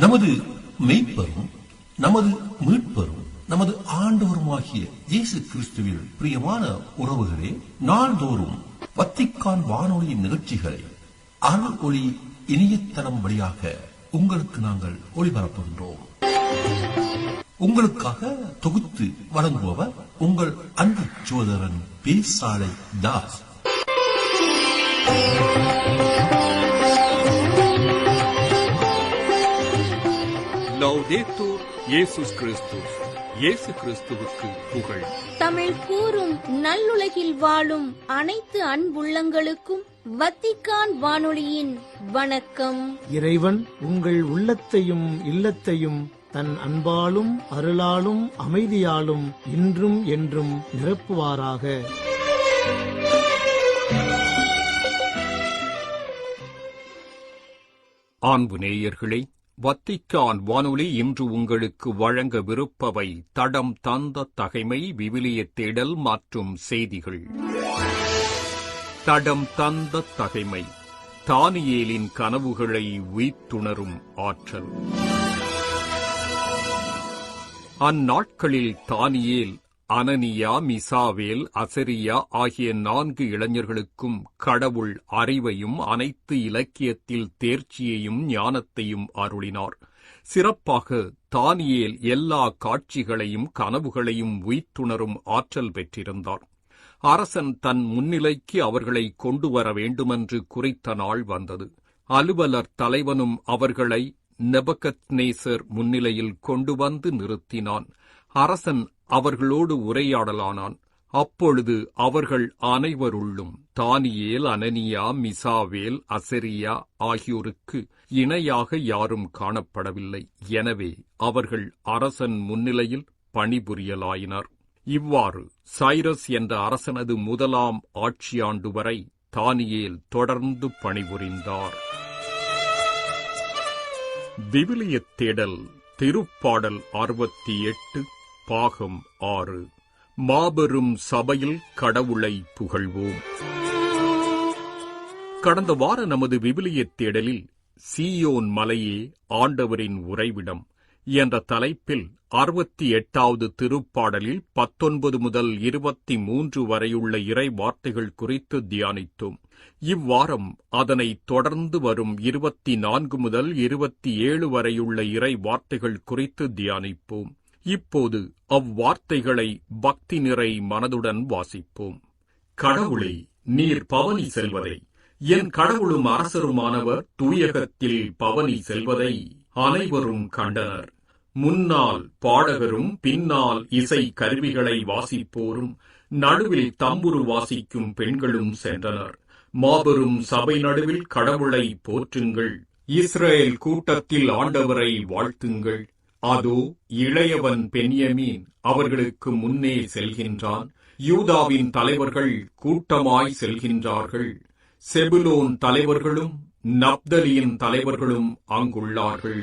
நமது மெய்ப்பரும் நமது மீட்பரும் நமது ஆண்டவருமாகிய இயேசு கிறிஸ்துவில் பிரியமான உறவுகளே, நாள்தோறும் வத்திக்கான் வானொலியின் நிகழ்ச்சிகளை அருள் ஒளி இணையதளம் வழியாக உங்களுக்கு நாங்கள் ஒளிபரப்புகின்றோம். உங்களுக்காக தொகுத்து வழங்குபவர் உங்கள் அன்பு சகோதரன் பேசாலை தாஸ். லௌதேத்தூர் இயேசுஸ் கிறிஸ்துஸ். இயேசு கிறிஸ்துவுக்கு புகழ். தமிழ் கூறும் நல்லுலகில் வாழும் அனைத்து அன்புள்ளங்களுக்கும் வத்திக்கான் வானொலியின் வணக்கம். இறைவன் உங்கள் உள்ளத்தையும் இல்லத்தையும் தன் அன்பாலும் அருளாலும் அமைதியாலும் இன்றும் என்றும் நிரப்புவாராக. அன்பு நேயர்களே, வத்திக்கான் வானொலி இன்று உங்களுக்கு வழங்கவிருப்பவை தடம் தந்த தகைமை, விவிலிய தேடல் மற்றும் செய்திகள். தடம் தந்த தகைமை, தானியேலின் கனவுகளை உய்த்துணரும் ஆற்றல். அந்நாட்களில் தானியேல், அனனியா, மிசாவேல், அசரியா ஆகிய 4 இளைஞர்களுக்கும் கடவுள் அறிவையும் அனைத்து இலக்கியத்தில் தேர்ச்சியையும் ஞானத்தையும் அருளினார். சிறப்பாக தானியேல் எல்லா காட்சிகளையும் கனவுகளையும் உய்த்துணரும் ஆற்றல் பெற்றிருந்தார். அரசன் தன் முன்னிலைக்கு அவர்களை கொண்டு வர வேண்டுமென்று குறித்த நாள் வந்தது. அலுவலர் தலைவனும் அவர்களை நெபுகத்நேசர் முன்னிலையில் கொண்டு வந்து நிறுத்தினான். அரசன் அவர்களோடு உரையாடலானான். அப்பொழுது அவர்கள் அனைவருள்ளும் தானியேல், அனனியா, மிசாவேல், அசரியா ஆகியோருக்கு இணையாக யாரும் காணப்படவில்லை. எனவே அவர்கள் அரசன் முன்னிலையில் பணிபுரியலாயினர். இவ்வாறு சைரஸ் என்ற அரசனது 1ஆம் ஆட்சியாண்டு வரை தானியேல் தொடர்ந்து பணிபுரிந்தார். விவிலியத் தேடல். திருப்பாடல் 68, பாகம் 6. மாபெரும் சபையில் கடவுளை புகழ்வோம். கடந்த வார நமது விவிலியத் தேடலில் சீயோன் மலையே ஆண்டவரின் உறைவிடம் என்ற தலைப்பில் 68வது திருப்பாடலில் 19 முதல் 23 வரையுள்ள இறை வார்த்தைகள் குறித்து தியானித்தோம். இவ்வாரம் அதனை தொடர்ந்து வரும் 24 முதல் 27 வரையுள்ள இறை வார்த்தைகள் குறித்து தியானிப்போம். இப்போது அவ்வார்த்தைகளை பக்தி நிறை மனதுடன் வாசிப்போம். கடவுளே, நீர் பவனி செல்வதை, என் கடவுளும் அரசருமானவர் தூயகத்தில் பவனி செல்வதை அனைவரும் கண்டனர். முன்னால் பாடகரும் பின்னால் இசை கருவிகளை வாசிப்போரும் நடுவில் தம்புரு வாசிக்கும் பெண்களும் சென்றனர். மாபெரும் சபை நடுவில் கடவுளை போற்றுங்கள். இஸ்ரேல் கூட்டத்தில் ஆண்டவரை வாழ்த்துங்கள். அதோ இளையவன் பென்யமீன் அவர்களுக்கு முன்னே செல்கின்றான். யூதாவின் தலைவர்கள் கூட்டமாய் செல்கின்றார்கள். செபுலோன் தலைவர்களும் நப்தலியின் தலைவர்களும் அங்குள்ளார்கள்.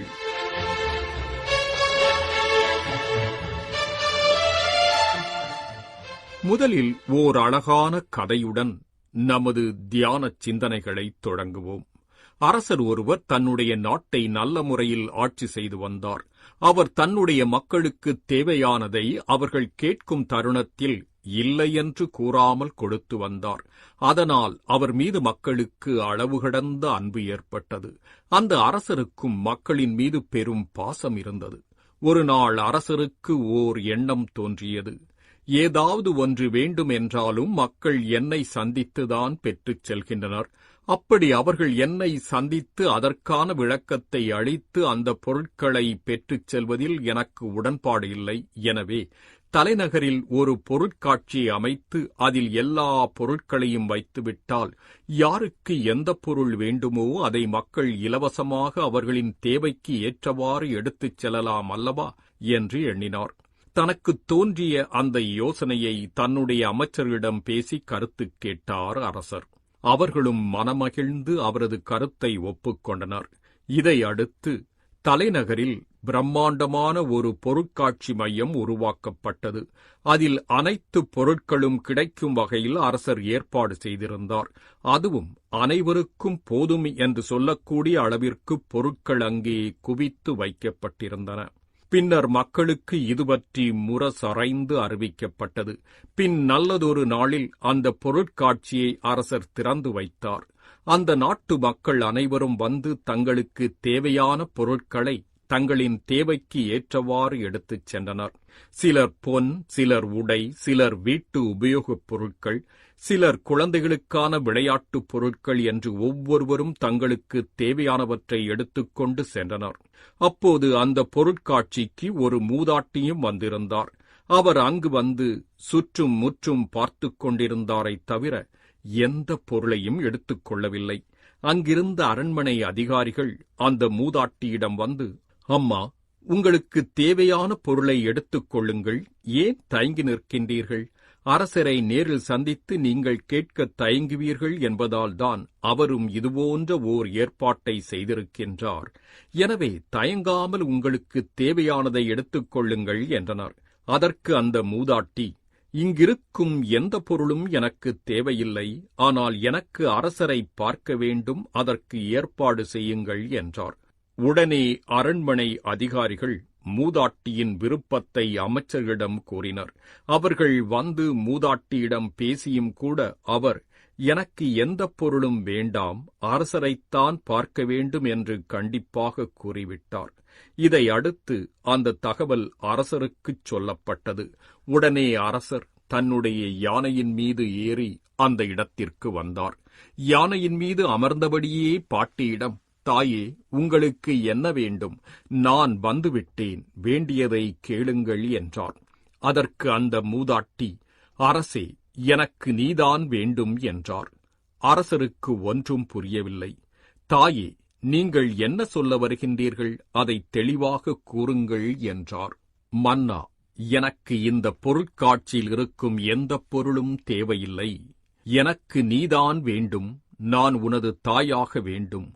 முதலில் ஓர் அழகான கதையுடன் நமது தியான சிந்தனைகளை தொடங்குவோம். அரசர் ஒருவர் தன்னுடைய நாட்டை நல்ல முறையில் ஆட்சி செய்து வந்தார். அவர் தன்னுடைய மக்களுக்கு தேவையானதை அவர்கள் கேட்கும் தருணத்தில் இல்லையென்று கூறாமல் கொடுத்து வந்தார். அதனால் அவர் மீது மக்களுக்கு அளவு கடந்த அன்பு ஏற்பட்டது. அந்த அரசருக்கும் மக்களின் மீது பெரும் பாசம் இருந்தது. ஒரு நாள் அரசருக்கு ஓர் எண்ணம் தோன்றியது. ஏதாவது ஒன்று வேண்டும் என்றாலும் மக்கள் என்னை சந்தித்துதான் பெற்றுச் செல்கின்றனர். அப்படி அவர்கள் என்னை சந்தித்து அதற்கான விளக்கத்தை அளித்து அந்த பொருட்களை பெற்றுச் செல்வதில் எனக்கு உடன்பாடு இல்லை. எனவே தலைநகரில் ஒரு பொருட்காட்சியை அமைத்து அதில் எல்லா பொருட்களையும் வைத்துவிட்டால் யாருக்கு எந்த பொருள் வேண்டுமோ அதை மக்கள் இலவசமாக அவர்களின் தேவைக்கு ஏற்றவாறு எடுத்துச் செல்லலாம் அல்லவா என்று எண்ணினார். தனக்கு தோன்றிய அந்த யோசனையை தன்னுடைய அமைச்சர்களிடம் பேசி கருத்து கேட்டார் அரசர். அவர்களும் மனமகிழ்ந்து அவரது கருத்தை ஒப்புக்கொண்டனர். இதை அடுத்து தலைநகரில் பிரம்மாண்டமான ஒரு பொருட்காட்சி மையம் உருவாக்கப்பட்டது. அதில் அனைத்து பொருட்களும் கிடைக்கும் வகையில் அரசர் ஏற்பாடு செய்திருந்தார். அதுவும் அனைவருக்கும் போதும் என்று சொல்லக்கூடிய அளவிற்கு பொருட்கள் அங்கே குவித்து வைக்கப்பட்டிருந்தன. பின்னர் மக்களுக்கு இது பற்றி முரசறைந்து அறிவிக்கப்பட்டது. பின் நல்லதொரு நாளில் அந்த பொருட்காட்சியை அரசர் திறந்து வைத்தார். அந்த நாட்டு மக்கள் அனைவரும் வந்து தங்களுக்கு தேவையான பொருட்களை தங்களின் தேவைக்கு ஏற்றவாறு எடுத்துச் சென்றனர். சிலர் பொன், சிலர் உடை, சிலர் வீட்டு உபயோகப் பொருட்கள், சிலர் குழந்தைகளுக்கான விளையாட்டுப் பொருட்கள் என்று ஒவ்வொருவரும் தங்களுக்கு தேவையானவற்றை எடுத்துக்கொண்டு சென்றனர். அப்போது அந்த பொருட்காட்சிக்கு ஒரு மூதாட்டியும் வந்திருந்தார். அவர் அங்கு வந்து சுற்றும் முற்றும் பார்த்துக் கொண்டிருந்தாரைத் தவிர எந்த பொருளையும் எடுத்துக் கொள்ளவில்லை. அங்கிருந்த அரண்மனை அதிகாரிகள் அந்த மூதாட்டியிடம் வந்து, அம்மா, உங்களுக்கு தேவையான பொருளை எடுத்துக் கொள்ளுங்கள், ஏன் தயங்கி நிற்கின்றீர்கள்? அரசரை நேரில் சந்தித்து நீங்கள் கேட்க தயங்குவீர்கள் என்பதால்தான் அவரும் இதுபோன்ற ஓர் ஏற்பாட்டை செய்திருக்கின்றார். எனவே தயங்காமல் உங்களுக்கு தேவையானதை எடுத்துக் கொள்ளுங்கள் என்றனர். அதற்கு அந்த மூதாட்டி, இங்கிருக்கும் எந்த பொருளும் எனக்கு தேவையில்லை, ஆனால் எனக்கு அரசரை பார்க்க வேண்டும், அதற்கு ஏற்பாடு செய்யுங்கள் என்றார். உடனே அரண்மனை அதிகாரிகள் மூதாட்டியின் விருப்பத்தை அமைச்சர்களிடம் கூறினர். அவர்கள் வந்து மூதாட்டியிடம் பேசியும் கூட அவர், எனக்கு எந்த பொருளும் வேண்டாம், அரசரைத்தான் பார்க்க வேண்டும் என்று கண்டிப்பாக கூறிவிட்டார். இதை அடுத்து அந்த தகவல் அரசருக்குச் சொல்லப்பட்டது. உடனே அரசர் தன்னுடைய யானையின் மீது ஏறி அந்த இடத்திற்கு வந்தார். யானையின் மீது அமர்ந்தபடியே பாட்டியிடம், தாயே, உங்களுக்கு என்ன வேண்டும்? நான் வந்துவிட்டேன், வேண்டியதை கேளுங்கள் என்றார். அதற்கு அந்த மூதாட்டி, அரசே, எனக்கு நீதான் வேண்டும் என்றார். அரசருக்கு ஒன்றும் புரியவில்லை. தாயே, நீங்கள் என்ன சொல்ல வருகின்றீர்கள்? அதை தெளிவாக கூறுங்கள் என்றார். மன்னா, எனக்கு இந்த பொருட்காட்சியில் இருக்கும் எந்த பொருளும் தேவையில்லை. எனக்கு நீதான் வேண்டும். நான் உனது தாயாக வேண்டும்.